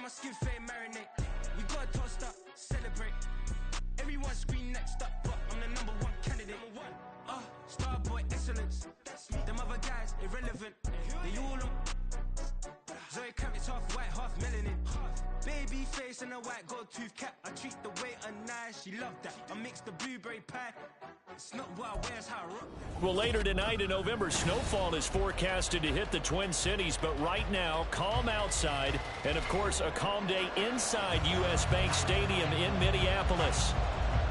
my skin fade marinate. We got toast up, celebrate. Everyone scream next up, but I'm the number one candidate. Star boy excellence. Them other guys irrelevant. They all on. Zoe Kravitz half white, half melanin. Baby face and a white gold tooth cap. I treat the waiter nice, she loved that. I mix the blueberry pie. It's not what I wear, it's how I rock. Well, later tonight in November, snowfall is forecasted to hit the Twin Cities, but right now, calm outside, and of course, a calm day inside U.S. Bank Stadium in Minneapolis.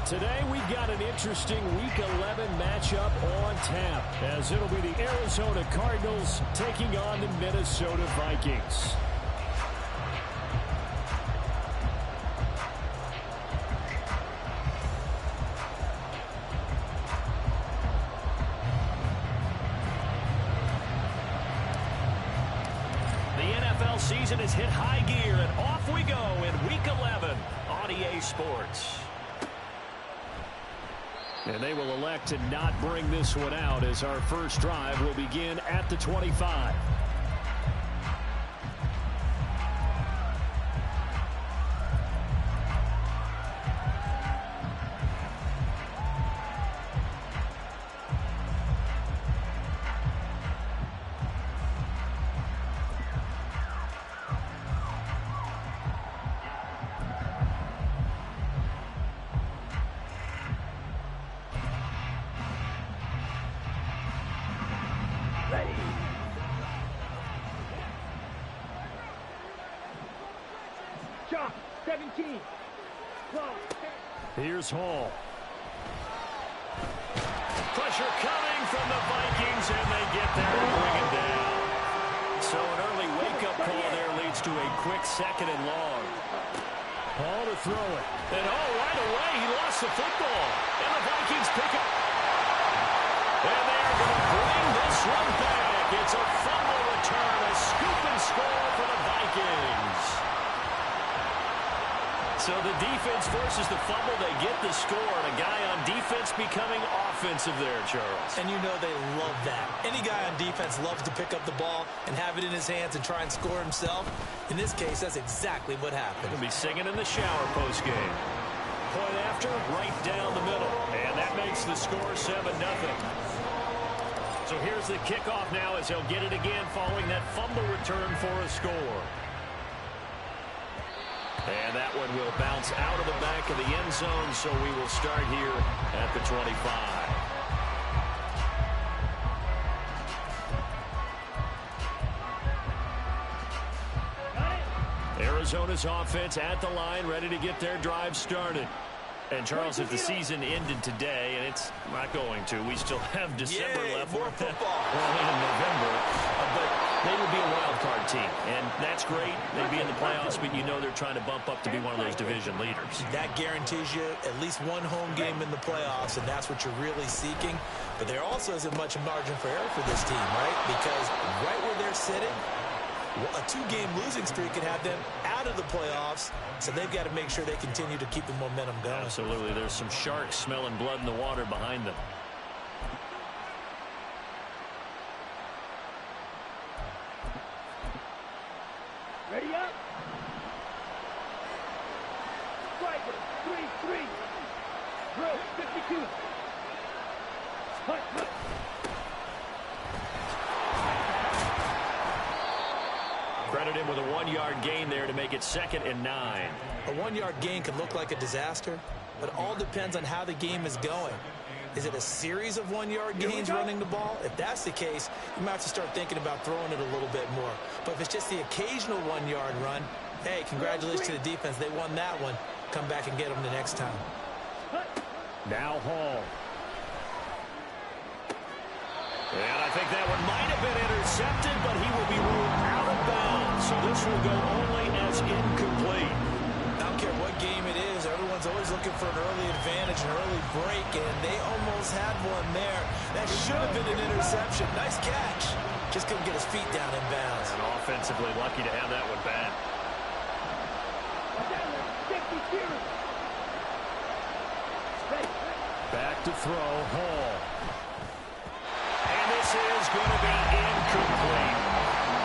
Today, we've got an interesting Week 11 matchup on tap, as it'll be the Arizona Cardinals taking on the Minnesota Vikings. Season has hit high gear, and off we go in Week 11 on EA Sports. And they will elect to not bring this one out, as our first drive will begin at the 25. Here's Hall. Pressure coming from the Vikings, and they get there and bring it down. So an early wake-up call there leads to a quick second and long. Hall to throw it. And right away, he lost the football. And the Vikings pick up. And they're going to bring this one back. It's a fumble return, a scoop and score for the Vikings. So the defense forces the fumble, they get the score, and a guy on defense becoming offensive there, Charles. And you know they love that. Any guy on defense loves to pick up the ball and have it in his hands and try and score himself. In this case, that's exactly what happened. He'll be singing in the shower post-game. Point after, right down the middle. And that makes the score 7-0. So here's the kickoff now as he'll get it again following that fumble return for a score. And that one will bounce out of the back of the end zone, so we will start here at the 25. Arizona's offense at the line, ready to get their drive started. And, Charles, if the season ended today, and it's not going to, we still have December left. More football. Early in November. But they would be a wild card team, and that's great. They'd be in the playoffs, but you know they're trying to bump up to be one of those division leaders. That guarantees you at least one home game in the playoffs, and that's what you're really seeking. But there also isn't much margin for error for this team, right? Because right where they're sitting, a two-game losing streak could have them out of the playoffs, so they've got to make sure they continue to keep the momentum going. Absolutely. There's some sharks smelling blood in the water behind them. Ready up. Striker, 3-3. Drill, 52. Hunt. Credit him with a 1-yard gain there to make it 2nd and 9. A 1-yard gain can look like a disaster, but it all depends on how the game is going. Is it a series of 1-yard gains running the ball? If that's the case, you might have to start thinking about throwing it a little bit more. But if it's just the occasional 1-yard run, hey, congratulations to the defense. They won that one. Come back and get them the next time. Now Hall. And I think that one might have been intercepted, but he will be ruled out of bounds. So this will go only as incomplete. I don't care what game it is. Everyone's always looking for an early advantage, an early break, and they almost had one there. That should have been an interception. Nice catch. Just couldn't get his feet down in bounds. And offensively lucky to have that one back. Back to throw, Hall. And this is going to be incomplete.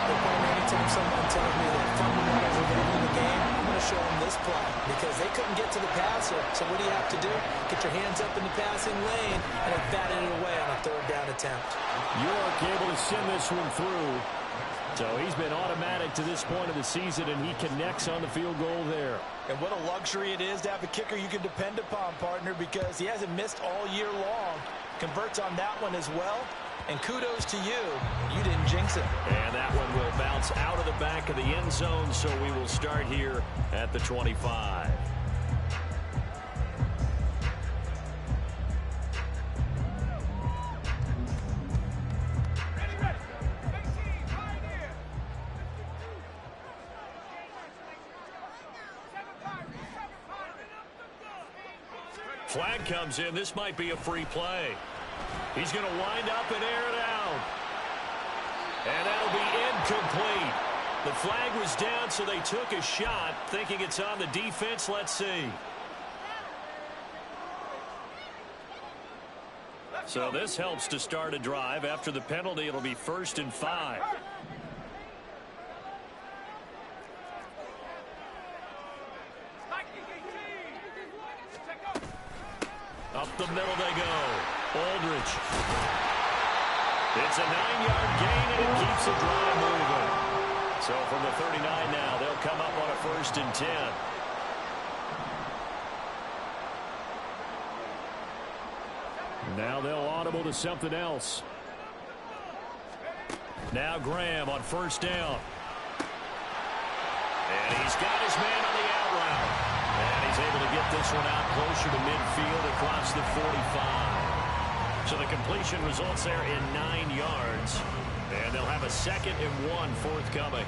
Anytime Anytime someone tells me that fundamentals are going to win the game, I'm going to show them this play because they couldn't get to the passer. So what do you have to do? Get your hands up in the passing lane, and they batted it away on a third down attempt. York able to send this one through. So he's been automatic to this point of the season, and he connects on the field goal there. And what a luxury it is to have a kicker you can depend upon, partner, because he hasn't missed all year long. Converts on that one as well. And kudos to you. You didn't jinx it. And that one will bounce out of the back of the end zone, so we will start here at the 25. Flag comes in. This might be a free play. He's going to wind up and air it out. And that'll be incomplete. The flag was down, so they took a shot, thinking it's on the defense. Let's see. So this helps to start a drive. After the penalty, it'll be 1st and 5. Up the middle they go. Aldridge. It's a 9-yard gain, and it keeps the drive moving. So from the 39 now, they'll come up on a 1st and 10. Now they'll audible to something else. Now Graham on 1st down. And he's got his man on the out route. And he's able to get this one out closer to midfield across the 45. So the completion results there in 9 yards. And they'll have a 2nd and 1 forthcoming.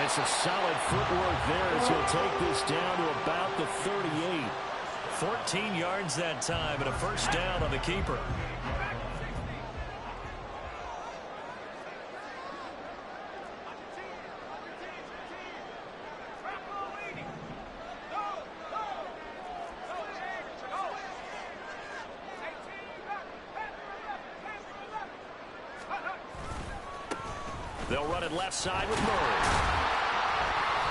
It's a solid footwork there as he'll take this down to about the 38. 14 yards that time and a 1st down on the keeper. They'll run it left side with Murray.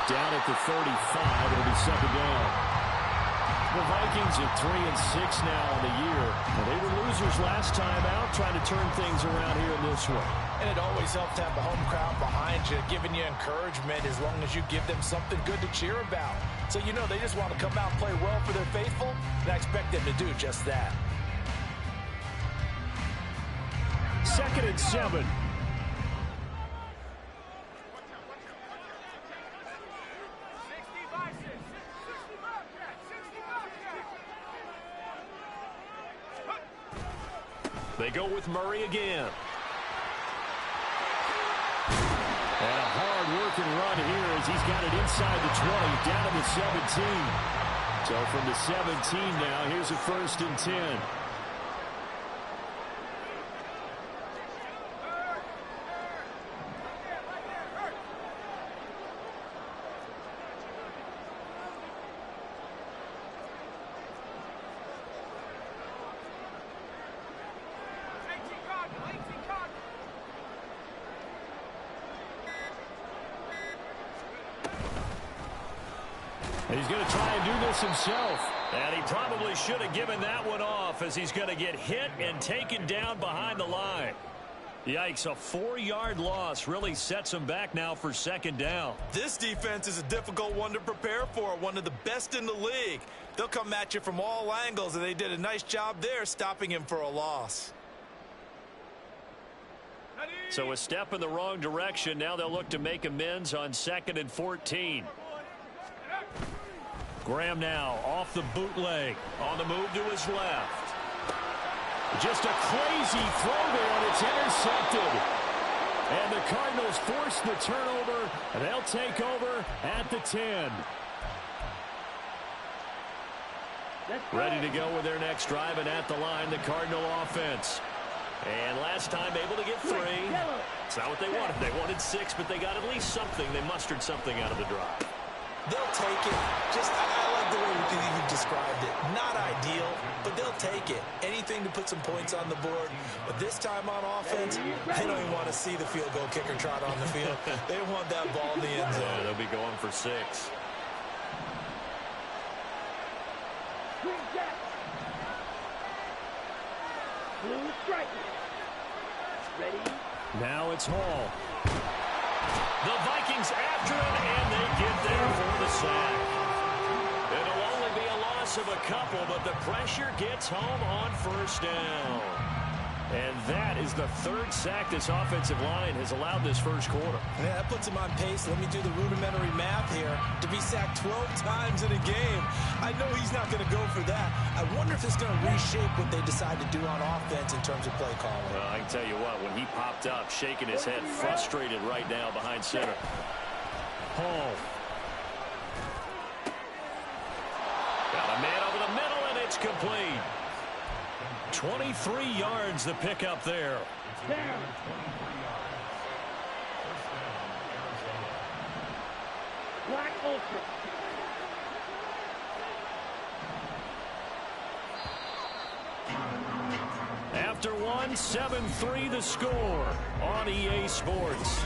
Down at the 35, it'll be 2nd down. The Vikings at 3-6 now on the year. Well, they were losers last time out, trying to turn things around here in this one. And it always helps to have the home crowd behind you, giving you encouragement as long as you give them something good to cheer about. So you know they just want to come out and play well for their faithful, and I expect them to do just that. 2nd and 7. They go with Murray again. And a hard-working run here as he's got it inside the 20, down to the 17. So from the 17 now, here's a 1st and 10. He's going to try and do this himself. And he probably should have given that one off as he's going to get hit and taken down behind the line. Yikes, a 4-yard loss really sets him back now for 2nd down. This defense is a difficult one to prepare for, one of the best in the league. They'll come at you from all angles, and they did a nice job there stopping him for a loss. So a step in the wrong direction. Now they'll look to make amends on 2nd and 14. Graham now off the bootleg, on the move to his left. Just a crazy throw there, and it's intercepted. And the Cardinals force the turnover, and they'll take over at the 10. Ready to go with their next drive, and at the line, the Cardinal offense. And last time able to get 3. It's not what they wanted. They wanted 6, but they got at least something. They mustered something out of the drive. They'll take it. I like the way you described it. Not ideal, but they'll take it. Anything to put some points on the board. But this time on offense, they don't even want to see the field goal kicker trot on the field. They want that ball in the end zone. Yeah, they'll be going for 6. Blue striker. Ready? Now it's Hall. The Vikings after him, and they get there for the sack. It'll only be a loss of a couple, but the pressure gets home on first down. And that is the 3rd sack this offensive line has allowed this first quarter. Yeah, that puts him on pace. Let me do the rudimentary math here. To be sacked 12 times in a game, I know he's not going to go for that. I wonder if it's going to reshape what they decide to do on offense in terms of play calling. Well, I can tell you what, when he popped up, shaking his head, frustrated right now behind center. Hall. Got a man over the middle, and it's complete. 23 yards the pickup there. Down. Black Ultra. After 1, 7-3 the score on EA Sports.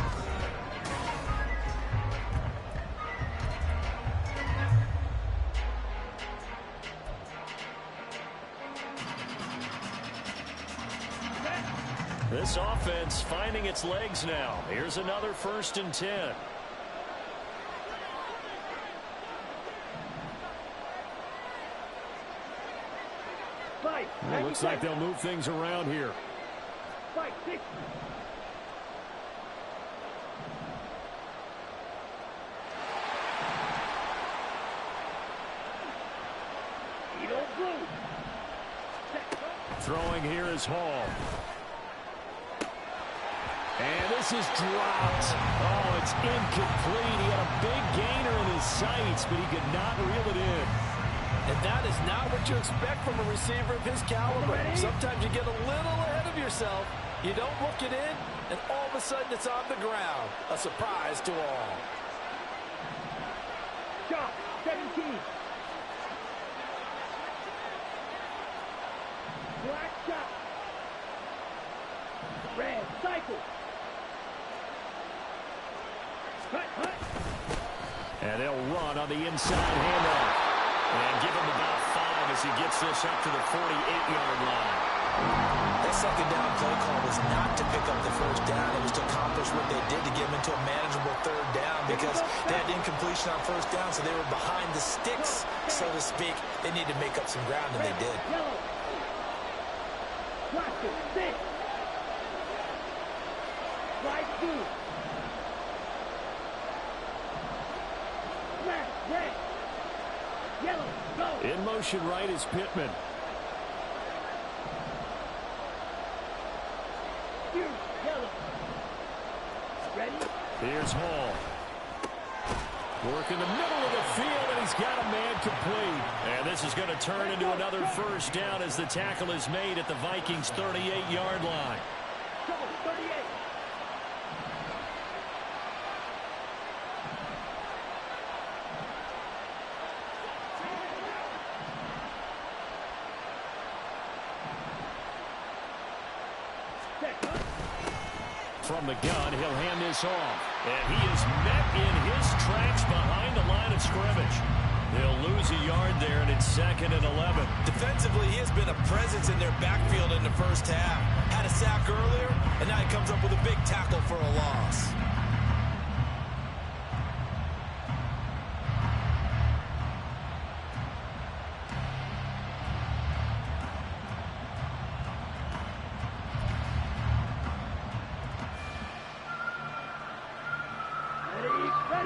This offense finding its legs now. Here's another 1st and 10. It looks like they'll move things around here. 5, 6. Blue. Throwing here is Hall. And this is dropped. Oh, it's incomplete. He had a big gainer in his sights, but he could not reel it in. And that is not what you expect from a receiver of his caliber. Sometimes you get a little ahead of yourself. You don't look it in, and all of a sudden it's on the ground. A surprise to all. Shot, 17. Black shot. Red cycle. Hut. And they'll run on the inside handoff. And give him about 5 as he gets this up to the 48-yard line. That second down play call was not to pick up the first down. It was to accomplish what they did to get them into a manageable 3rd down because they had incompletion on first down, so they were behind the sticks, so to speak. They needed to make up some ground, and they did. Yellow. Plastic, 6. Slide 2. Left, red. Yellow, go. In motion right is Pittman. Here, yellow. Ready? Here's Hall. Work in the middle of the field, and he's got a man complete. And this is going to turn into another first down as the tackle is made at the Vikings' 38-yard line. Trouble, 38. From the gun, he'll hand this off. And he is met in his tracks behind the line of scrimmage. They'll lose a yard there, and it's 2nd and 11. Defensively, he has been a presence in their backfield in the first half. Had a sack earlier, and now he comes up with a big tackle for a loss.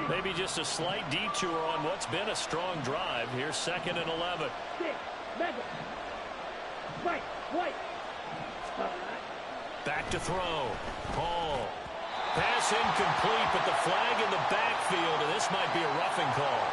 Maybe just a slight detour on what's been a strong drive. Here's 2nd and 11. 6, mega. Right, white. Back to throw. Hall. Pass incomplete, but the flag in the backfield, and this might be a roughing call.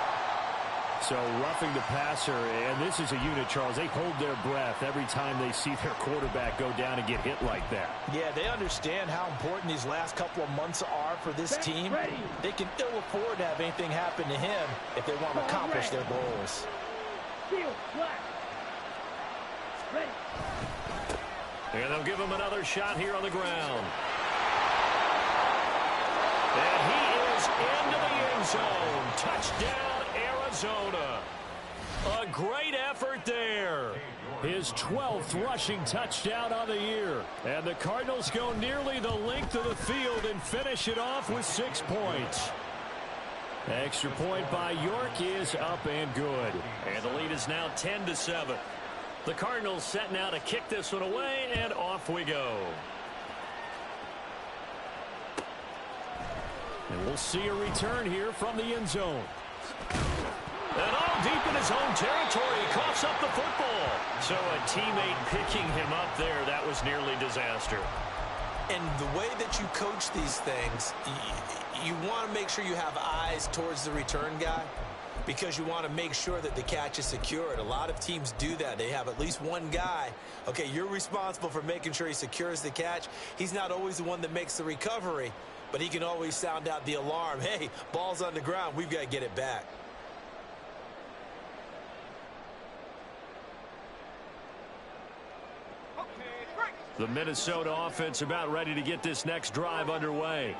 So roughing the passer, and this is a unit, Charles. They hold their breath every time they see their quarterback go down and get hit like that. Yeah, they understand how important these last couple of months are for this team. They can ill afford to have anything happen to him if they want to accomplish their goals. And they'll give him another shot here on the ground. And he is into the end zone. Touchdown, Arizona. A great effort there. His 12th rushing touchdown on the year. And the Cardinals go nearly the length of the field and finish it off with 6 points. Extra point by York is up and good. And the lead is now 10-7. The Cardinals set now to kick this one away, and off we go. And we'll see a return here from the end zone. And all deep in his own territory, he coughs up the football. So a teammate picking him up there, that was nearly disaster. And the way that you coach these things, you want to make sure you have eyes towards the return guy, because you want to make sure that the catch is secured. A lot of teams do that. They have at least one guy. Okay, you're responsible for making sure he secures the catch. He's not always the one that makes the recovery, but he can always sound out the alarm. Hey, ball's on the ground. We've got to get it back. The Minnesota offense about ready to get this next drive underway.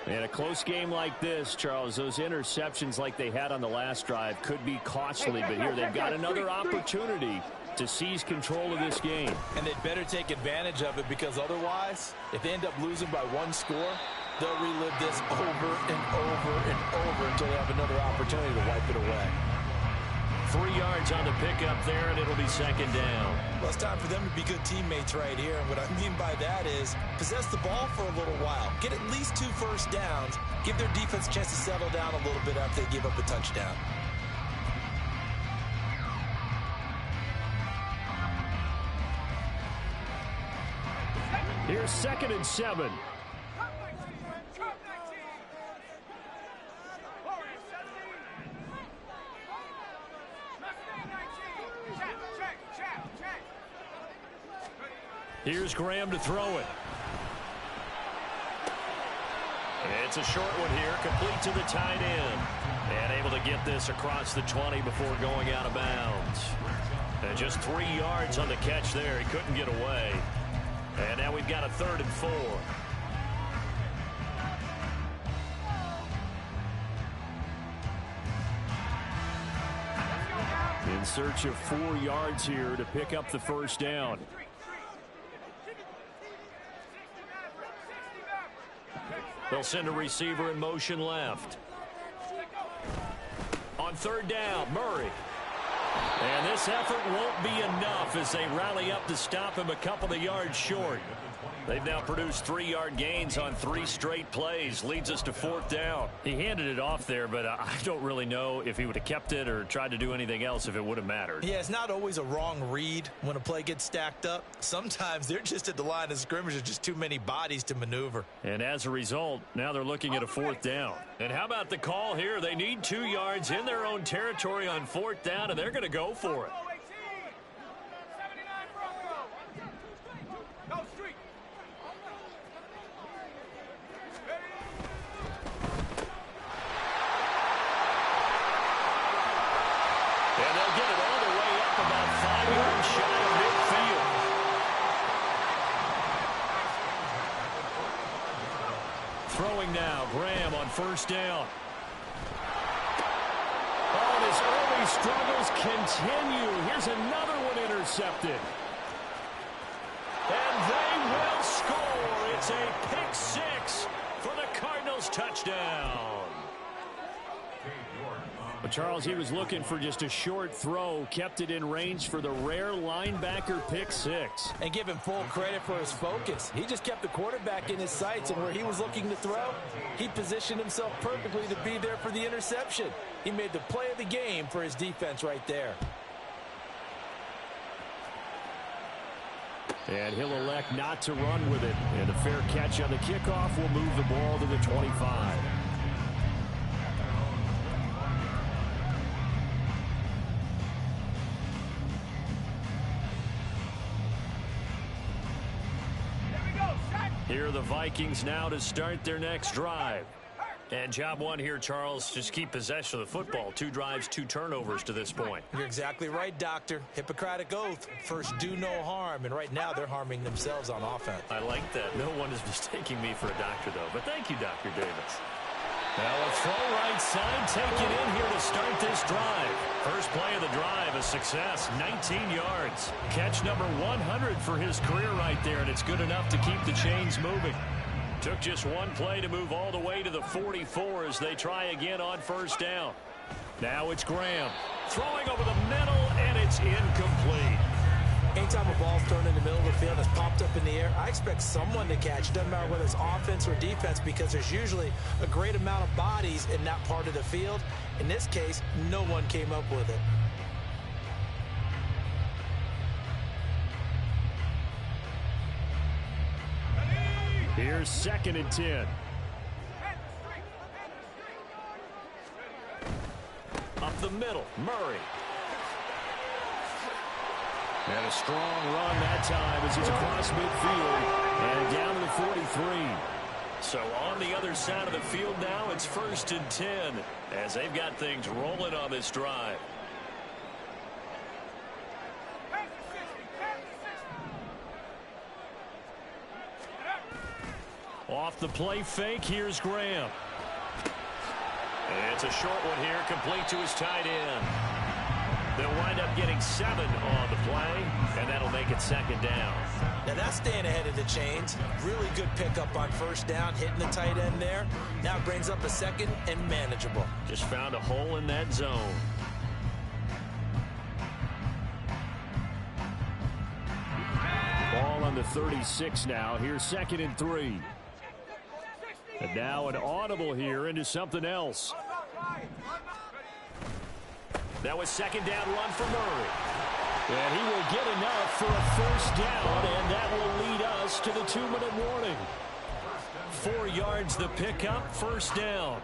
In a close game like this, Charles, those interceptions like they had on the last drive could be costly, but here they've got another opportunity to seize control of this game. And they'd better take advantage of it, because otherwise, if they end up losing by 1 score, they'll relive this over and over and over until they have another opportunity to wipe it away. 3 yards on the pickup there, and it'll be second down. Well, it's time for them to be good teammates right here. And what I mean by that is possess the ball for a little while. Get at least 2 first downs. Give their defense a chance to settle down a little bit after they give up a touchdown. Here's 2nd and 7. Here's Graham to throw it. It's a short one here, complete to the tight end. And able to get this across the 20 before going out of bounds. And just 3 yards on the catch there. He couldn't get away. And now we've got a 3rd and 4. In search of 4 yards here to pick up the first down. They'll send a receiver in motion left. On 3rd down, Murray. And this effort won't be enough as they rally up to stop him a couple of yards short. They've now produced 3-yard gains on 3 straight plays. Leads us to 4th down. He handed it off there, but I don't really know if he would have kept it or tried to do anything else if it would have mattered. Yeah, it's not always a wrong read when a play gets stacked up. Sometimes they're just at the line of scrimmage. There's just too many bodies to maneuver. And as a result, now they're looking at a 4th down. And how about the call here? They need 2 yards in their own territory on 4th down, and they're going to go for it. Throwing now, Graham on 1st down. Oh, his early struggles continue. Here's another one intercepted. And they will score. It's a pick 6 for the Cardinals touchdown. But Charles, he was looking for just a short throw, kept it in range for the rare linebacker pick 6. And give him full credit for his focus. He just kept the quarterback in his sights, and where he was looking to throw, he positioned himself perfectly to be there for the interception. He made the play of the game for his defense right there. And he'll elect not to run with it. And a fair catch on the kickoff will move the ball to the 25. Here are the Vikings now to start their next drive. And job one here, Charles, just keep possession of the football. 2 drives, 2 turnovers to this point. You're exactly right, Doctor. Hippocratic oath. First, do no harm. And right now, they're harming themselves on offense. I like that. No one is mistaking me for a doctor, though. But thank you, Dr. Davis. Now a throw right side, taken in here to start this drive. First play of the drive, a success, 19 yards. Catch number 100 for his career right there, and it's good enough to keep the chains moving. Took just one play to move all the way to the 44 as they try again on first down. Now it's Graham throwing over the middle, and it's incomplete. Anytime a ball's thrown in the middle of the field and it's popped up in the air, I expect someone to catch. Doesn't matter whether it's offense or defense, because there's usually a great amount of bodies in that part of the field. In this case, no one came up with it. Here's 2nd and 10. Up the middle, Murray. And a strong run that time as he's across midfield and down to the 43. So on the other side of the field now, it's 1st and 10 as they've got things rolling on this drive. Off the play fake, here's Graham. And it's a short one here, complete to his tight end. They'll wind up getting 7 on the play, and that'll make it 2nd down. Now that's staying ahead of the chains. Really good pickup on first down, hitting the tight end there. Now it brings up a 2nd and manageable. Just found a hole in that zone. Ball on the 36 now. Here's 2nd and 3. And now an audible here into something else. That was 2nd down run for Murray. And he will get enough for a 1st down, and that will lead us to the 2-minute warning. 4 yards the pickup, 1st down.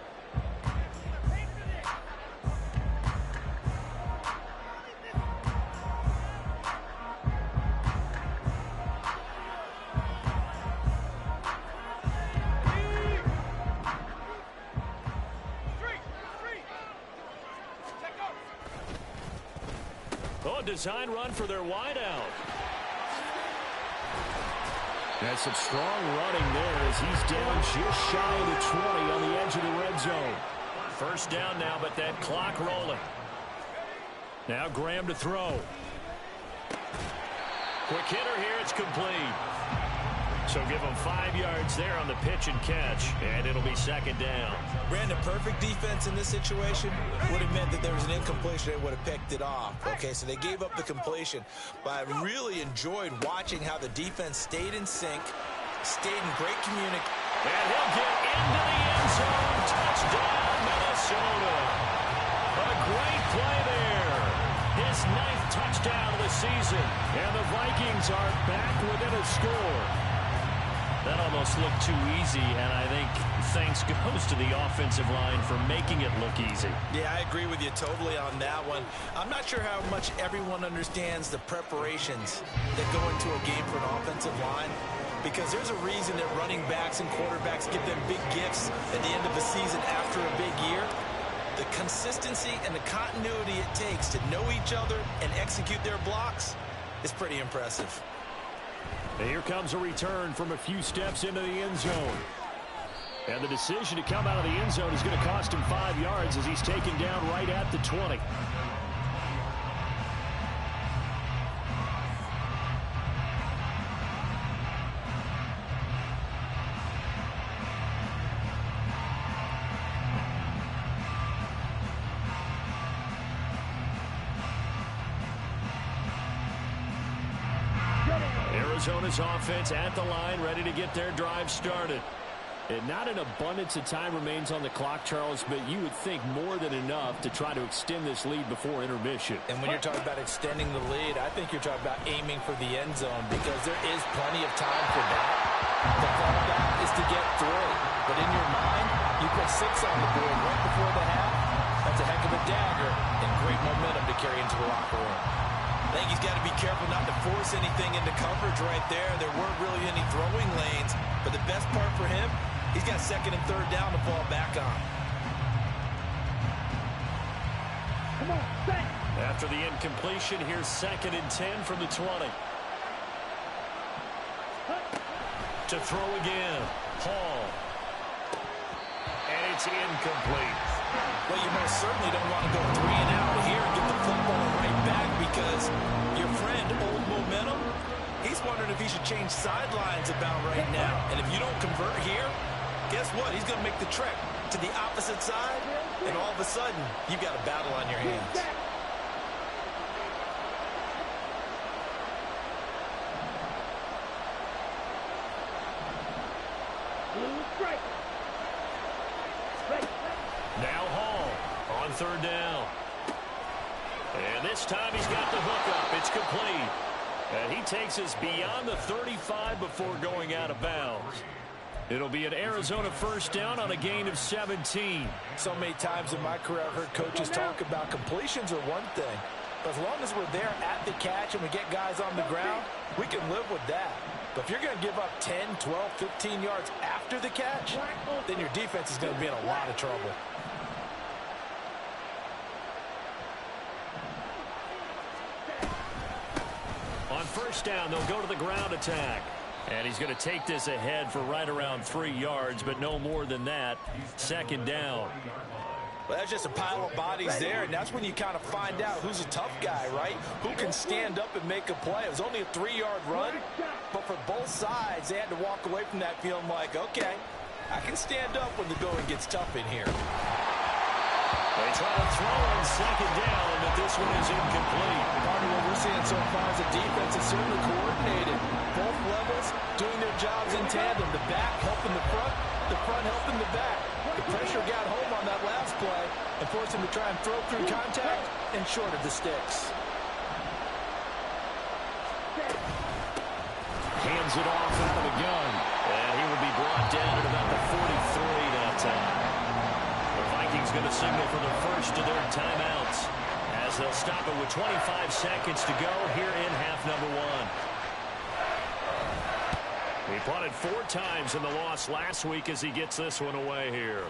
Design run for their wideout. That's some strong running there as he's down just shy of the 20 on the edge of the red zone. 1st down now, but that clock rolling. Now Graham to throw. Quick hitter here, it's complete. So give him 5 yards there on the pitch and catch, and it'll be 2nd down. Ran the perfect defense in this situation. Would have meant that there was an incompletion. They would have picked it off. Okay, so they gave up the completion. But I really enjoyed watching how the defense stayed in sync, stayed in great communication. And he'll get into the end zone. Touchdown, Minnesota. A great play there. His 9th touchdown of the season. And the Vikings are back within a score. That almost looked too easy, and I think thanks goes to the offensive line for making it look easy. Yeah, I agree with you totally on that one. I'm not sure how much everyone understands the preparations that go into a game for an offensive line, because there's a reason that running backs and quarterbacks give them big gifts at the end of the season after a big year. The consistency and the continuity it takes to know each other and execute their blocks is pretty impressive. And here comes a return from a few steps into the end zone. And the decision to come out of the end zone is going to cost him 5 yards as he's taken down right at the 20. Arizona's offense at the line, ready to get their drive started. And not an abundance of time remains on the clock, Charles, but you would think more than enough to try to extend this lead before intermission. And when you're talking about extending the lead, I think you're talking about aiming for the end zone, because there is plenty of time for that. The fallback is to get 3. But in your mind, you put 6 on the board right before the half. That's a heck of a dagger and great momentum to carry into the locker room. I think he's got to be careful not to force anything into coverage right there. There weren't really any throwing lanes, but the best part for him, he's got second and third down to fall back on. Come on, set. After the incompletion, here's 2nd and 10 from the 20. To throw again, Hall. And it's incomplete. Well, you most certainly don't want to go 3 and out here and get the football right back because your friend, Old Momentum, he's wondering if he should change sidelines about right now. And if you don't convert here, guess what? He's going to make the trek to the opposite side, and all of a sudden, you've got a battle on your hands. Now Hall on 3rd down. And this time he's got the hookup. It's complete. And he takes us beyond the 35 before going out of bounds. It'll be an Arizona 1st down on a gain of 17. So many times in my career I've heard coaches talk about completions are one thing. But as long as we're there at the catch and we get guys on the ground, we can live with that. But if you're going to give up 10, 12, 15 yards after the catch, then your defense is going to be in a lot of trouble. On 1st down, they'll go to the ground attack. And he's going to take this ahead for right around 3 yards, but no more than that. 2nd down. Well, that's just a pile of bodies there, and that's when you kind of find out who's a tough guy, right? Who can stand up and make a play. It was only a 3-yard run, but for both sides, they had to walk away from that feeling like, okay, I can stand up when the going gets tough in here. They try to throw on 2nd down, but this one is incomplete. Part of what we're seeing so far is the defense is certainly coordinated. Both levels doing their jobs in tandem. The back helping the front helping the back. The pressure got home on that last play and forced him to try and throw through contact and short of the sticks. Hands it off out of the gun. And he will be brought down at about the 43 that time. The Vikings going to signal for the first of their timeouts as they'll stop it with 25 seconds to go here in half number 1. He punted 4 times in the loss last week as he gets this one away here.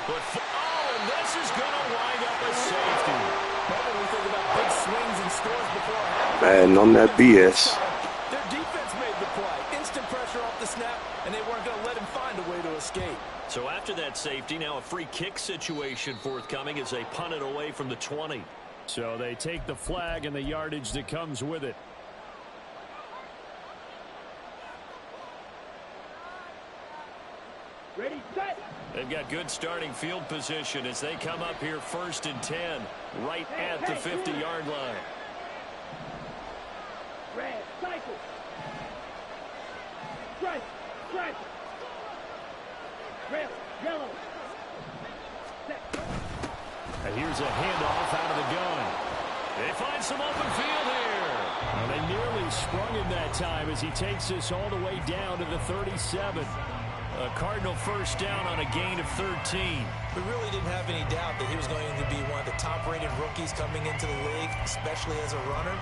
And this is going to wind up a safety. When we think about big swings and scores before half. Man, on that BS. Their defense made the play. Instant pressure off the snap, and they weren't going to let him find a way to escape. So after that safety, now a free kick situation forthcoming as they punt it away from the 20. So they take the flag and the yardage that comes with it. Ready, set. They've got good starting field position as they come up here 1st and 10, right at the 50-yard line. Red, cycle. Strike, strike. Red, yellow. Set. And here's a handoff out of the gun. They find some open field here. And they nearly sprung him that time as he takes this all the way down to the 37. A Cardinal 1st down on a gain of 13. We really didn't have any doubt that he was going to be one of the top-rated rookies coming into the league, especially as a runner.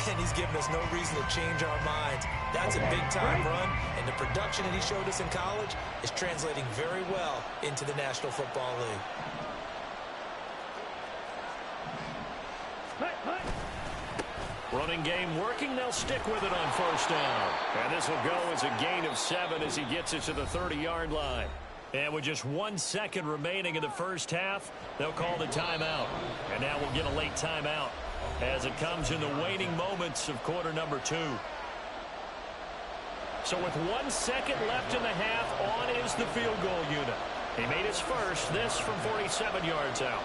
And he's given us no reason to change our minds. That's a big-time run, and the production that he showed us in college is translating very well into the National Football League. Running game working. They'll stick with it on 1st down. And this will go as a gain of 7 as he gets it to the 30-yard line. And with just 1 second remaining in the first half, they'll call the timeout. And now we'll get a late timeout as it comes in the waning moments of quarter number 2. So with 1 second left in the half, on is the field goal unit. He made his first, this from 47 yards out.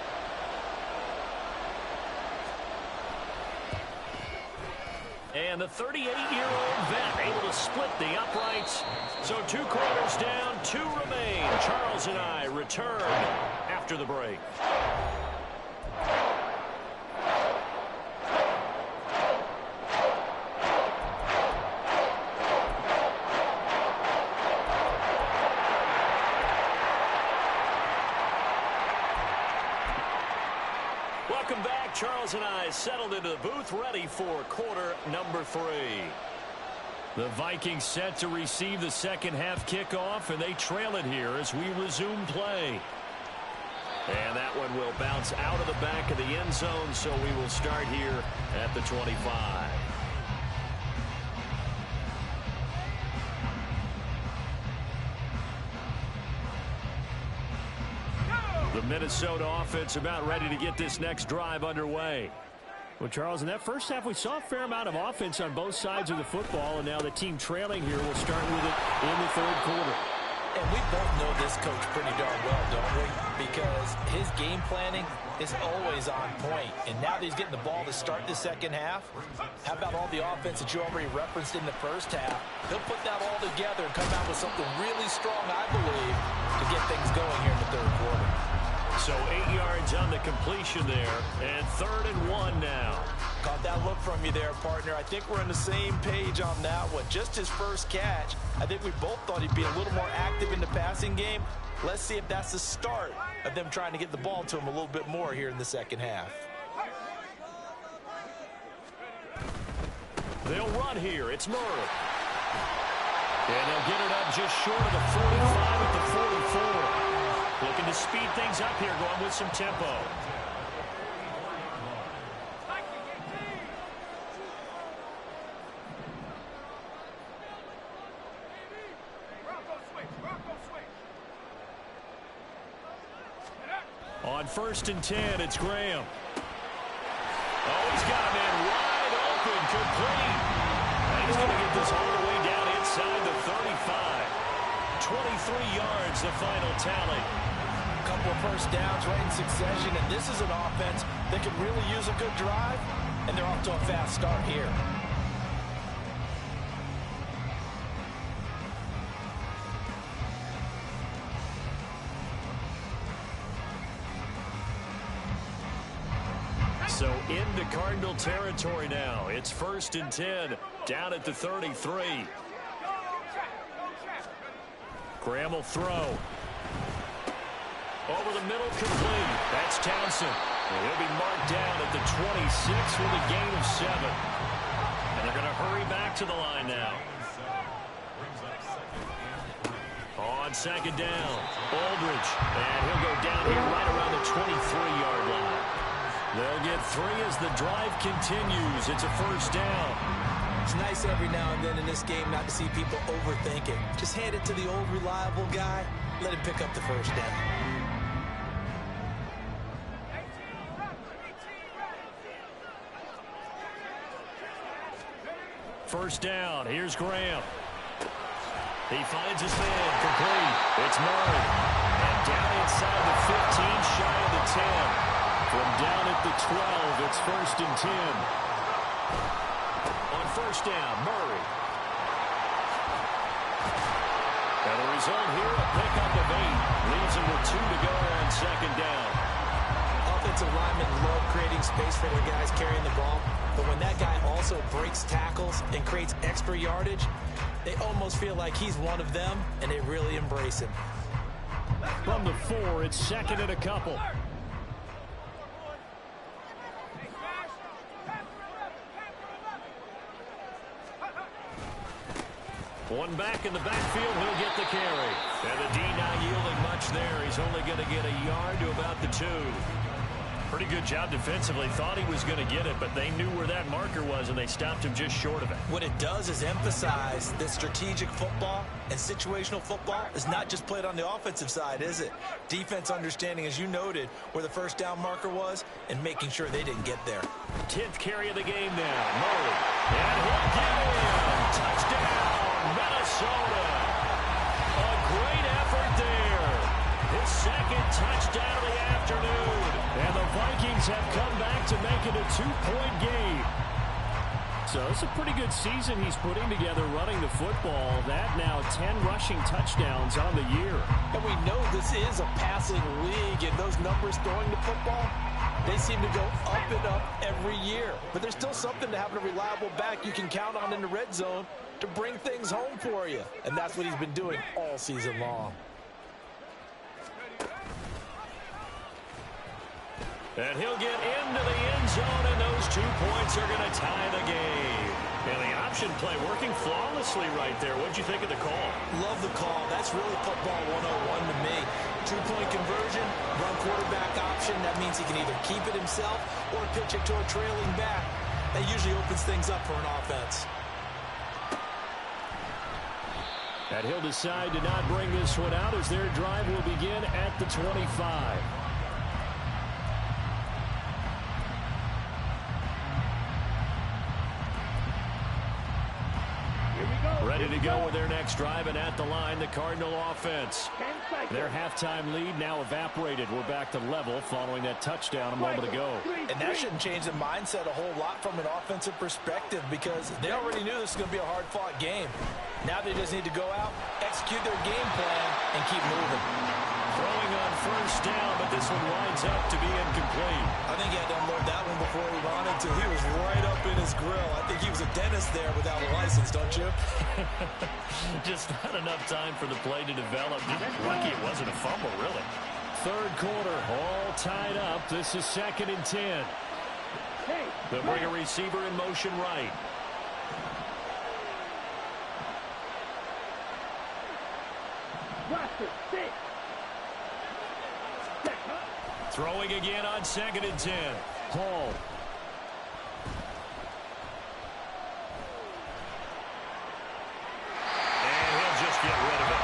And the 38-year-old vet able to split the uprights. So 2 quarters down, 2 remain. Charles and I return after the break. Welcome back. Charles and I settled into the booth, ready for quarter number 3. The Vikings set to receive the second half kickoff, and they trail it here as we resume play. And that one will bounce out of the back of the end zone, so we will start here at the 25. The Minnesota offense about ready to get this next drive underway. Well, Charles, in that first half, we saw a fair amount of offense on both sides of the football, and now the team trailing here will start with it in the third quarter. And we both know this coach pretty darn well, don't we? Because his game planning is always on point. And now that he's getting the ball to start the second half, how about all the offense that you already referenced in the first half? He'll put that all together and come out with something really strong, I believe, to get things going here in the third quarter. So 8 yards on the completion there, and 3rd and 1 now. Caught that look from you there, partner. I think we're on the same page on that one. Just his first catch, I think we both thought he'd be a little more active in the passing game. Let's see if that's the start of them trying to get the ball to him a little bit more here in the second half. They'll run here. It's Murray. And they'll get it up just short of the 45 at the 44. Looking to speed things up here, going with some tempo. On 1st and 10, it's Graham. Oh, he's got a man wide open, complete. And he's going to get this all the way down inside the 35. 23 yards, the final tally. A couple of first downs right in succession, and this is an offense that could really use a good drive, and they're off to a fast start here. So into Cardinal territory now. It's 1st and 10, down at the 33. Graham will throw. Over the middle, complete. That's Townsend. And he'll be marked down at the 26 with a gain of 7. And they're going to hurry back to the line now. On 2nd down, Aldridge. And he'll go down here right around the 23-yard line. They'll get 3 as the drive continues. It's a 1st down. It's nice every now and then in this game not to see people overthink it. Just hand it to the old reliable guy. Let him pick up the 1st down. First down. Here's Graham. He finds his man. Complete. It's Murray. And down inside the 15, shy of the 10. From down at the 12, it's 1st and 10. On 1st down, Murray. And the result here, a pickup of 8. Leaves him with 2 to go on 2nd down. Offensive linemen love creating space for their guys carrying the ball. But when that guy also breaks tackles and creates extra yardage, they almost feel like he's one of them, and they really embrace him. From the 4, it's 2nd and a couple. One back in the backfield, he'll get the carry. And the D not yielding much there. He's only going to get a yard to about the 2. Pretty good job defensively. Thought he was going to get it, but they knew where that marker was, and they stopped him just short of it. What it does is emphasize that strategic football and situational football is not just played on the offensive side, is it? Defense understanding, as you noted, where the 1st down marker was and making sure they didn't get there. 10th carry of the game now. Murray. And he'll get in. Touchdown, Minnesota. A great effort there. His 2nd touchdown of the afternoon. And the Vikings have come back to make it a 2-point game. So it's a pretty good season he's putting together running the football. That now 10 rushing touchdowns on the year. And we know this is a passing league, and those numbers throwing the football, they seem to go up and up every year. But there's still something to having a reliable back you can count on in the red zone to bring things home for you. And that's what he's been doing all season long. And he'll get into the end zone, and those 2 points are going to tie the game. And the option play working flawlessly right there. What'd you think of the call? Love the call. That's really football 101 to me. 2-point conversion, run quarterback option. That means he can either keep it himself or pitch it to a trailing back. That usually opens things up for an offense. And he'll decide to not bring this one out as their drive will begin at the 25. Ready to go with their next drive, and at the line, the Cardinal offense. Their halftime lead now evaporated. We're back to level following that touchdown a moment ago. And that shouldn't change the mindset a whole lot from an offensive perspective because they already knew this was going to be a hard-fought game. Now they just need to go out, execute their game plan, and keep moving. Throwing on first down, but this one winds up to be incomplete. I think he had to unload that one before he wanted to. He was right up in his grill. I think he was a dentist there without a license, don't you? Just not enough time for the play to develop. Lucky it wasn't a fumble, really. Third quarter, all tied up. This is 2nd and 10. They'll bring a receiver in motion right. Throwing again on 2nd and 10. Hall. And he'll just get rid of it.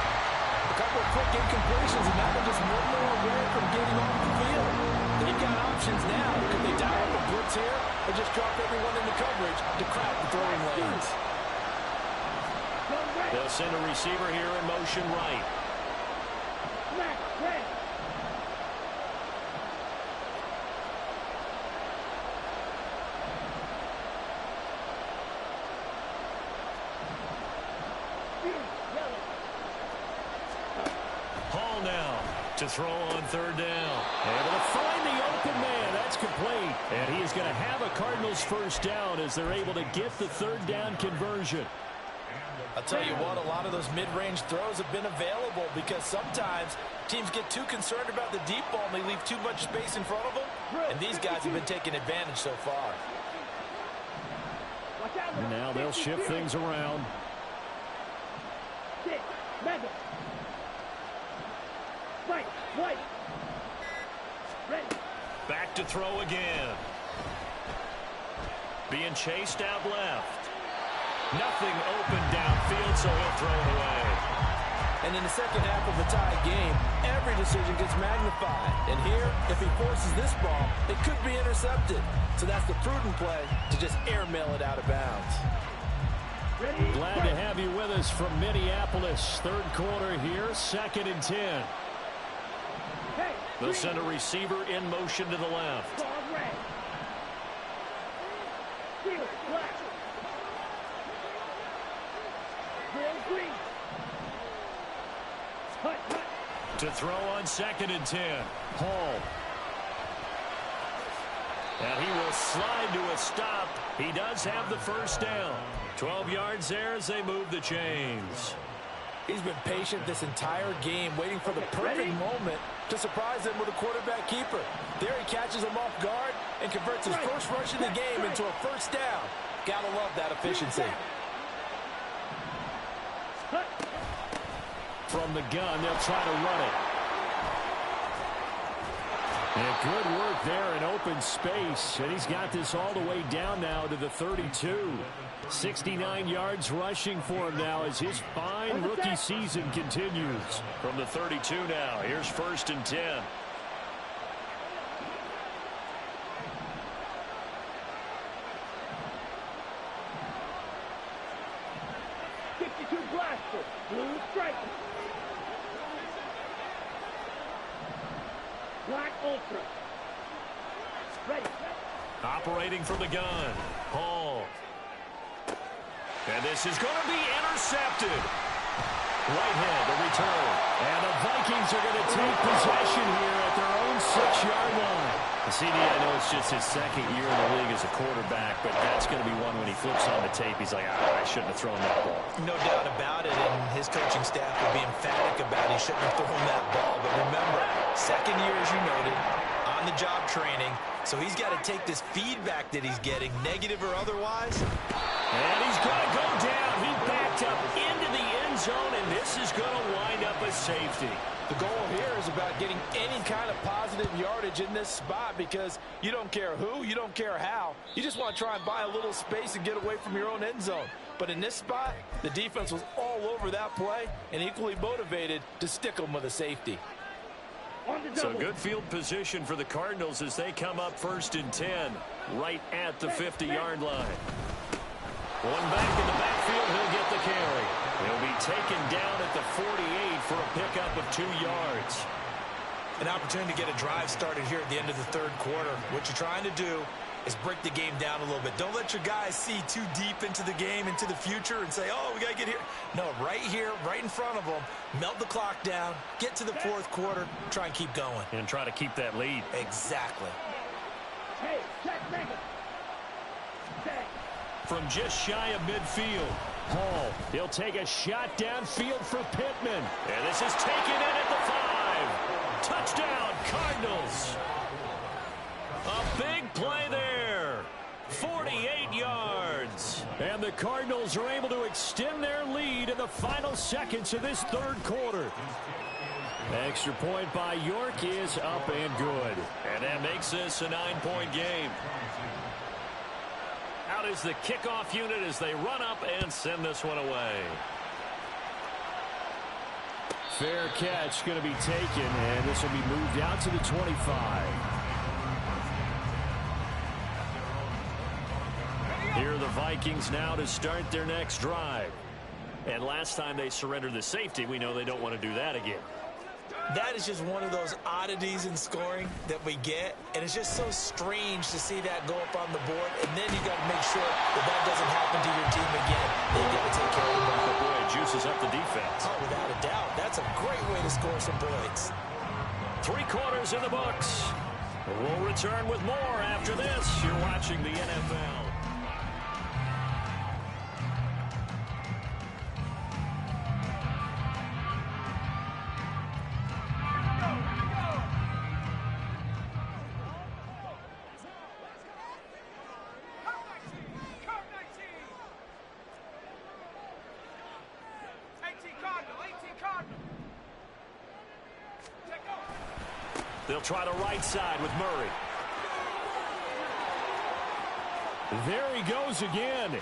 A couple of quick incompletions, and now they're just one more away from getting off the field. They've got options now. Could they dial up a blitz here or just drop everyone into coverage to crowd the throwing lanes? They'll send a receiver here in motion right. Hall now to throw on 3rd down. Able to find the open man. That's complete. And he is going to have a Cardinals first down as they're able to get the 3rd down conversion. I'll tell you what, a lot of those mid-range throws have been available because sometimes teams get too concerned about the deep ball and they leave too much space in front of them. And these guys have been taking advantage so far. And now they'll shift things around. Back to throw again. Being chased out left. Nothing open downfield, so he'll throw it away. And in the second half of a tie game, every decision gets magnified. And here, if he forces this ball, it could be intercepted. So that's the prudent play to just airmail it out of bounds. Glad to have you with us from Minneapolis. Third quarter here, 2nd and 10. They'll send a receiver in motion to the left. To throw on 2nd and 10. Hall. And he will slide to a stop. He does have the first down. 12 yards there as they move the chains. He's been patient this entire game, waiting for the perfect moment to surprise them with a quarterback keeper. There he catches him off guard and converts his first rush of the game into a first down. Gotta love that efficiency. From the gun, they'll try to run it. And good work there in open space. And he's got this all the way down now to the 32. 69 yards rushing for him now as his fine rookie season continues. From the 32 now, here's 1st and 10. Blue stripe. Black ultra. Ready. Operating from the gun. Hall. And this is going to be intercepted. Whitehead, the return. And the Vikings are going to take possession here at their own 6-yard line. CD, I know it's just his 2nd year in the league as a quarterback, but that's going to be one when he flips on the tape. He's like, I shouldn't have thrown that ball. No doubt about it, and his coaching staff would be emphatic about he shouldn't have thrown that ball. But remember, 2nd year, as you noted, on-the-job training, so he's got to take this feedback that he's getting, negative or otherwise. And he's going to go down. He backed up into the end zone, and this is going to wind up a safety. The goal here is about getting any kind of positive yardage in this spot because you don't care who, you don't care how. You just want to try and buy a little space and get away from your own end zone. But in this spot, the defense was all over that play and equally motivated to stick them with a safety. So good field position for the Cardinals as they come up 1st and 10, right at the 50-yard line. One back in the backfield, he'll get the carry. He'll be taken down at the 48 for a pickup of 2 yards. An opportunity to get a drive started here at the end of the 3rd quarter. What you're trying to do is break the game down a little bit. Don't let your guys see too deep into the game, into the future, and say, oh, we got to get here. No, right here, right in front of them, melt the clock down, get to the 4th quarter, try and keep going. And try to keep that lead. Exactly. Hey, check, make it. Check. From just shy of midfield, Hall, he'll take a shot downfield for Pittman. and this is taken in at the 5. Touchdown, Cardinals. A big play there. 48 yards. And the Cardinals are able to extend their lead in the final seconds of this 3rd quarter. Extra point by York is up and good. And that makes this a 9-point game. Out is the kickoff unit as they run up and send this one away. Fair catch going to be taken, and this will be moved out to the 25. Here are the Vikings now to start their next drive. And last time they surrendered the safety, we know they don't want to do that again. That is just one of those oddities in scoring that we get, and it's just so strange to see that go up on the board, and then you got to make sure that that doesn't happen to your team again. You got to take care of the ball. Boy, it juices up the defense. Oh, without a doubt. That's a great way to score some points. 3 quarters in the books. We'll return with more after this. You're watching the NFL. They'll try the right side with Murray. There he goes again.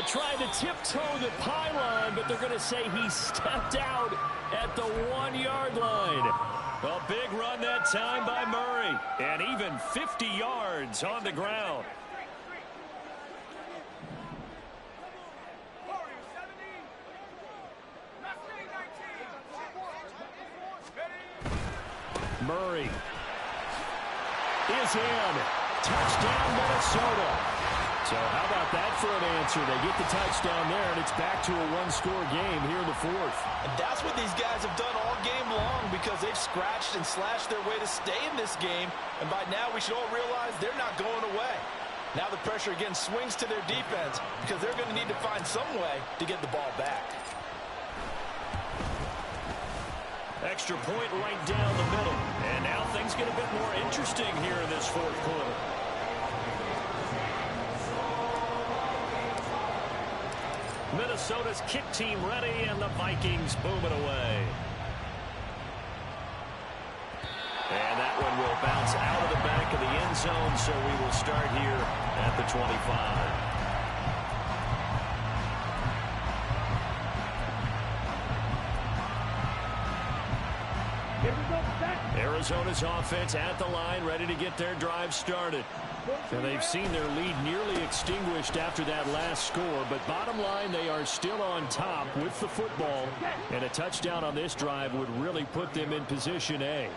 Trying to tiptoe the pylon, but they're going to say he stepped out at the 1-yard line. A big run that time by Murray. And even 50 yards on the ground. Murray is in. Touchdown, Minnesota. So how about that for an answer? They get the touchdown there, and it's back to a 1-score game here in the 4th. And that's what these guys have done all game long because they've scratched and slashed their way to stay in this game. And by now, we should all realize they're not going away. Now the pressure again swings to their defense because they're going to need to find some way to get the ball back. Extra point right down the middle. And now things get a bit more interesting here in this 4th quarter. Minnesota's kick team ready, and the Vikings boom it away. And that one will bounce out of the back of the end zone, so we will start here at the 25. Arizona's offense at the line, ready to get their drive started. And they've seen their lead nearly extinguished after that last score, but bottom line, they are still on top with the football, and a touchdown on this drive would really put them in position A.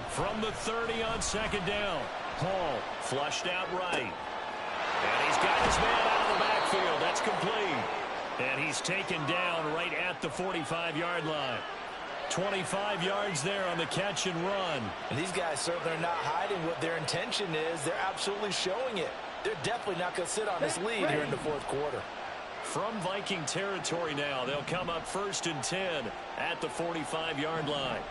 From the 30 on 2nd down, Hall flushed out right. And he's got his man out of the backfield. That's complete. And he's taken down right at the 45-yard line. 25 yards there on the catch and run. And these guys certainly are not hiding what their intention is. They're absolutely showing it. They're definitely not going to sit on this lead here in the 4th quarter. From Viking territory now, they'll come up 1st and 10 at the 45-yard line.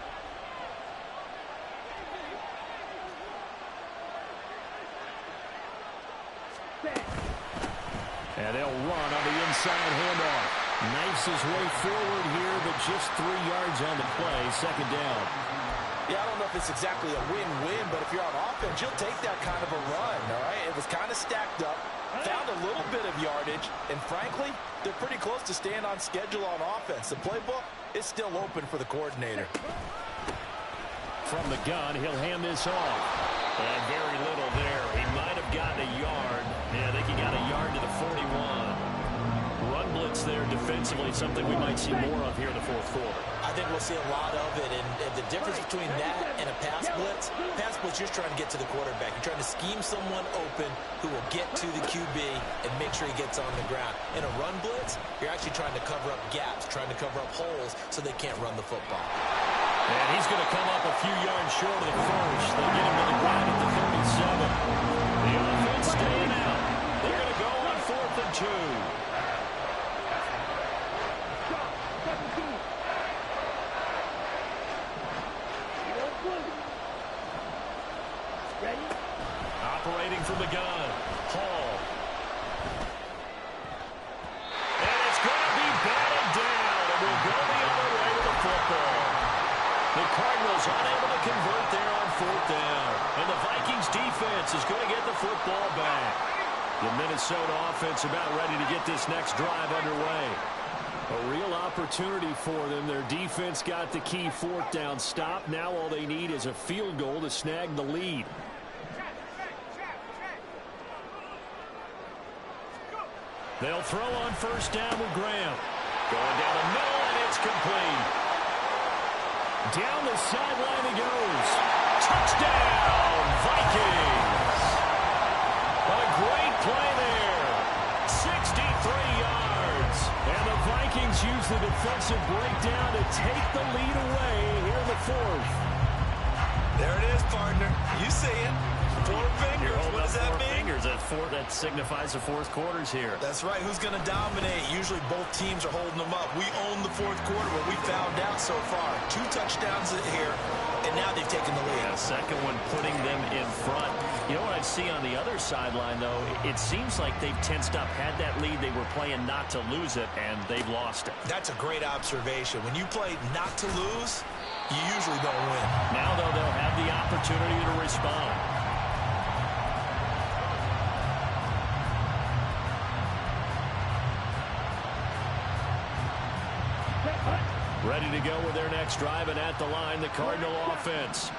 And they'll run on the inside handoff. Knifes his way forward here, but just 3 yards on the play. Second down. Yeah, I don't know if it's exactly a win-win, but if you're on offense, you'll take that kind of a run, all right? It was kind of stacked up, found a little bit of yardage, and frankly, they're pretty close to staying on schedule on offense. The playbook is still open for the coordinator. From the gun, he'll hand this off. And very little there. He might have gotten a yard. Yeah, I think he got a yard to the 41. Run blitz there defensively, something we might see more of here in the fourth quarter. I think we'll see a lot of it, and the difference between that and a pass blitz, you're just trying to get to the quarterback. You're trying to scheme someone open who will get to the QB and make sure he gets on the ground. In a run blitz, you're actually trying to cover up gaps, trying to cover up holes so they can't run the football. And he's going to come up a few yards short of the first. They'll get him to the ground at the 37. The offense staying out. They're going to go on 4th and 2. Operating from the gun, Hall. And it's going to be batted down, and we'll go the other way with the football. The Cardinals unable to convert there on 4th down, and the Vikings defense is going to get the football back. The Minnesota offense about ready to get this next drive underway. A real opportunity for them. Their defense got the key 4th down stop. Now all they need is a field goal to snag the lead. They'll throw on 1st down with Graham. Going down the middle, and it's complete. Down the sideline he goes. Touchdown, Vikings. What a great play there. 63 yards. And the Vikings use the defensive breakdown to take the lead away here in the 4th. There it is, partner. You see it. 4 fingers. What does that mean? Fingers. That signifies the 4th quarter's here. That's right. Who's going to dominate? Usually both teams are holding them up. We own the 4th quarter, but we found out so far. 2 touchdowns here, and now they've taken the lead. Yeah, second one putting them in front. You know what I see on the other sideline, though? It seems like they've tensed up, had that lead. They were playing not to lose it, and they've lost it. That's a great observation. When you play not to lose, you usually don't win. Now, though, they'll have the opportunity to respond. Ready to go with their next drive, and at the line, the Cardinal offense.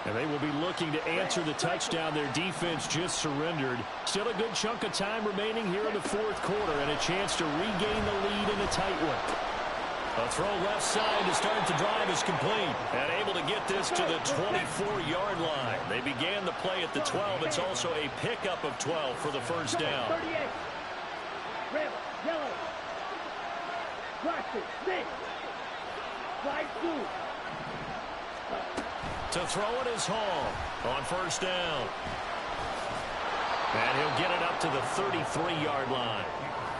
And they will be looking to answer the touchdown their defense just surrendered. Still a good chunk of time remaining here in the 4th quarter, and a chance to regain the lead in a tight one. A throw left side to start the drive is complete. And able to get this to the 24-yard line. They began the play at the 12. It's also a pickup of 12 for the 1st down. 38. Red, yellow. Black, 6. Slide 2. To throw it is Hall on 1st down. And he'll get it up to the 33-yard line.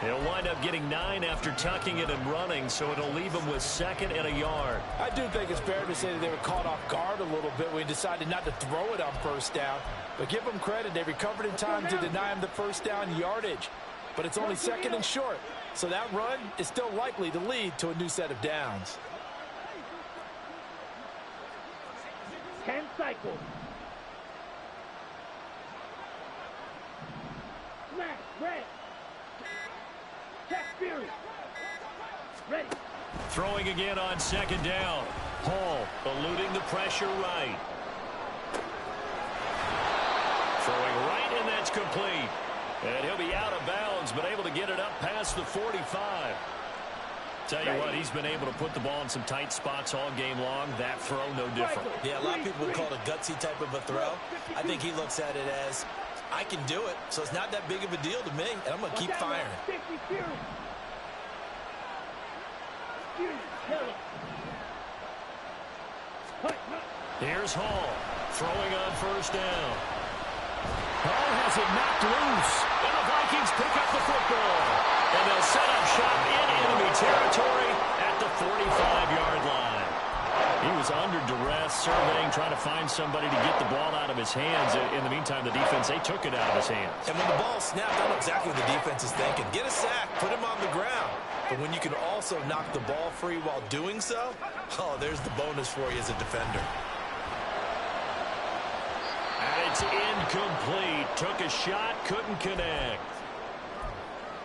He'll wind up getting 9 after tucking it and running, so it'll leave him with 2nd and a yard. I do think it's fair to say that they were caught off guard a little bit when they decided not to throw it on 1st down. But give them credit. They recovered in time to deny him the 1st down yardage. But it's only 2nd and short, so that run is still likely to lead to a new set of downs. 10 cycles. Smash, red. Check Fury. Ready. Throwing again on 2nd down. Hall eluding the pressure right. Throwing right, and that's complete. And he'll be out of bounds, but able to get it up past the 45. Tell you what, he's been able to put the ball in some tight spots all game long. That throw, no different. Yeah, a lot of people would call it a gutsy type of a throw. I think he looks at it as, I can do it, so it's not that big of a deal to me, and I'm going to keep firing. Here's Hall, throwing on 1st down. Hall has it knocked loose, and the Vikings pick up the football. And they'll set up shop in enemy territory at the 45-yard line. He was under duress, surveying, trying to find somebody to get the ball out of his hands. In the meantime, the defense, they took it out of his hands. And when the ball snapped, I know exactly what the defense is thinking. Get a sack, put him on the ground. But when you can also knock the ball free while doing so, oh, there's the bonus for you as a defender. And it's incomplete. Took a shot, couldn't connect.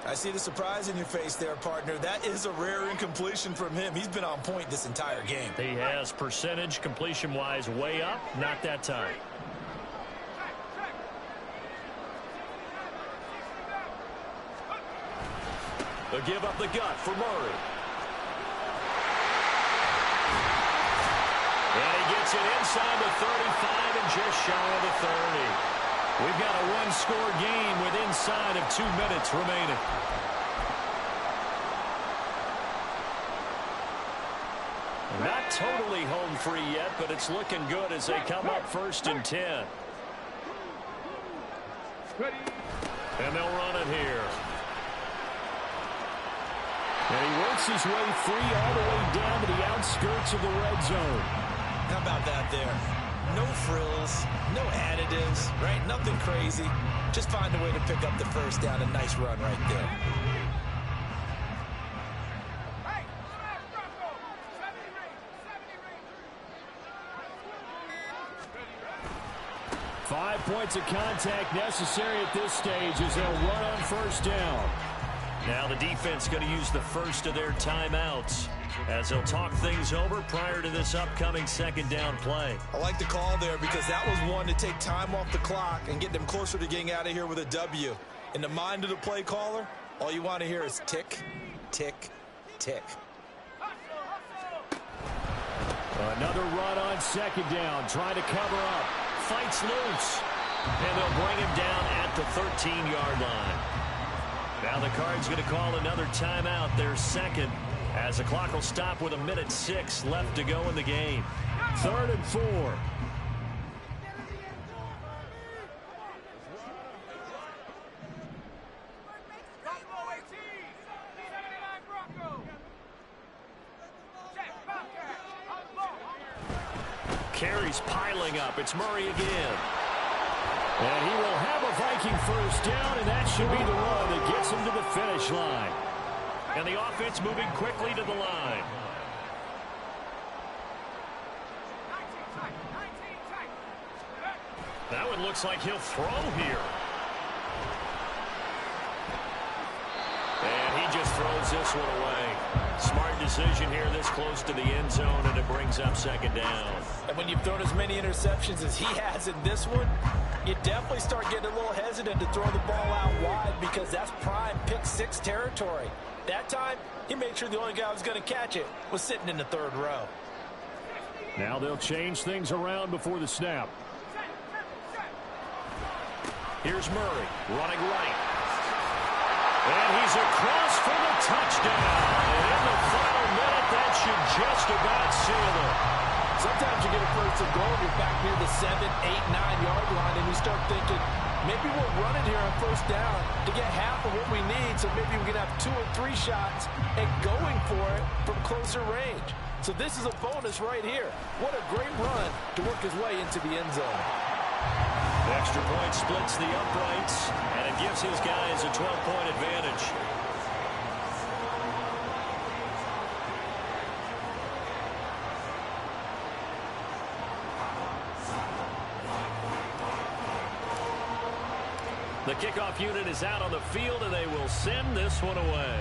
I see the surprise in your face there, partner. That is a rare incompletion from him. He's been on point this entire game. He has percentage completion-wise way up, not that time. They'll give up the gut for Murray. And he gets it inside the 35 and just shy of the 30. We've got a one-score game with inside of 2 minutes remaining. Not totally home free yet, but it's looking good as they come up 1st and 10. And they'll run it here. And he works his way free all the way down to the outskirts of the red zone. How about that there? No frills, no additives, right? Nothing crazy. Just find a way to pick up the first down. A nice run right there. Five points of contact necessary at this stage as they'll run on 1st down. Now the defense going to use the first of their timeouts as they'll talk things over prior to this upcoming 2nd down play. I like the call there because that was one to take time off the clock and get them closer to getting out of here with a W. In the mind of the play caller, all you want to hear is tick, tick, tick. Another run on 2nd down, trying to cover up. Fights loose, and they'll bring him down at the 13-yard line. Now the Cards going to call another timeout, their 2nd, as the clock will stop with 1:06 left to go in the game. 3rd and 4. Carries piling up. It's Murray again. And he will have a Viking 1st down, and that should be the run that gets him to the finish line. And the offense moving quickly to the line. That one looks like he'll throw here. And he just throws this one away. Smart decision here this close to the end zone, and it brings up 2nd down. And when you've thrown as many interceptions as he has in this one, you definitely start getting a little hesitant to throw the ball out wide because that's prime pick 6 territory. That time, he made sure the only guy who was going to catch it was sitting in the 3rd row. Now they'll change things around before the snap. Here's Murray running right. And he's across for the touchdown. And in the final minute, that should just about seal it. Sometimes you get a 1st and goal, you're back near the 7, 8, 9-yard line, and you start thinking, maybe we'll run it here on 1st down to get half of what we need, so maybe we can have 2 or 3 shots and going for it from closer range. So this is a bonus right here. What a great run to work his way into the end zone. The extra point splits the uprights, and it gives his guys a 12-point advantage. The kickoff unit is out on the field, and they will send this one away.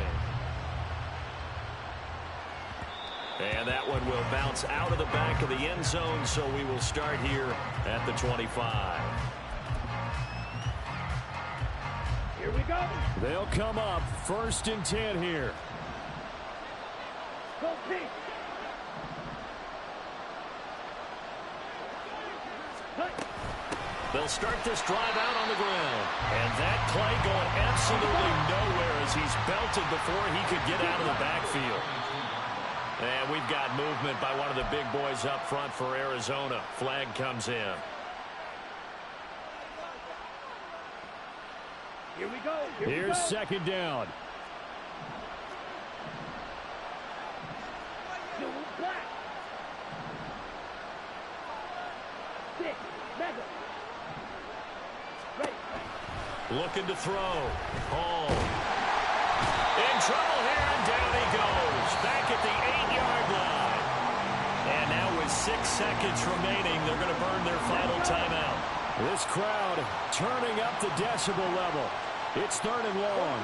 And that one will bounce out of the back of the end zone, so we will start here at the 25. Here we go. They'll come up 1st and 10 here. Go pick. They'll start this drive out on the ground. And that play going absolutely nowhere as he's belted before he could get out of the backfield. And we've got movement by one of the big boys up front for Arizona. Flag comes in. Here we go. Here's 2nd down. 6. Mega. Ready. Looking to throw. Hall. In trouble here, and down he goes. Back at the 8-yard line. And now with 6 seconds remaining, they're going to burn their final timeout. This crowd turning up the decibel level. It's 3rd and long.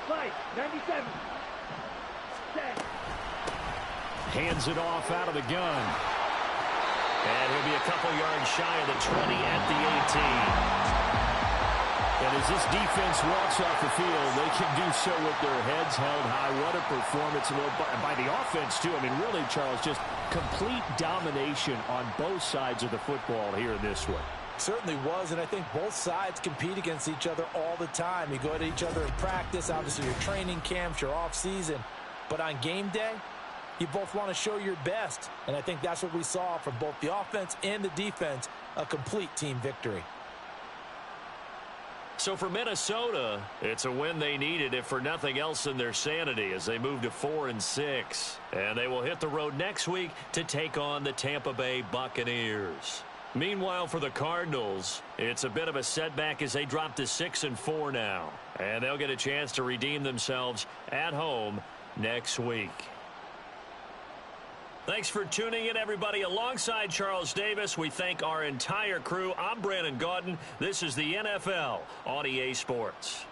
Fight. 97. Set. Hands it off out of the gun. And he'll be a couple yards shy of the 20 at the 18. And as this defense walks off the field, they can do so with their heads held high. What a performance by the offense, too. I mean, really, Charles, just complete domination on both sides of the football here in this one. Certainly was, and I think both sides compete against each other all the time. You go at each other in practice, obviously your training camps, your off-season. But on game day, you both want to show your best. And I think that's what we saw from both the offense and the defense, a complete team victory. So for Minnesota, it's a win they needed, if for nothing else than their sanity, as they move to 4-6. And they will hit the road next week to take on the Tampa Bay Buccaneers. Meanwhile, for the Cardinals, it's a bit of a setback as they drop to 6-4 now. And they'll get a chance to redeem themselves at home next week. Thanks for tuning in, everybody. Alongside Charles Davis, we thank our entire crew. I'm Brandon Gaudin. This is the NFL on EA Sports.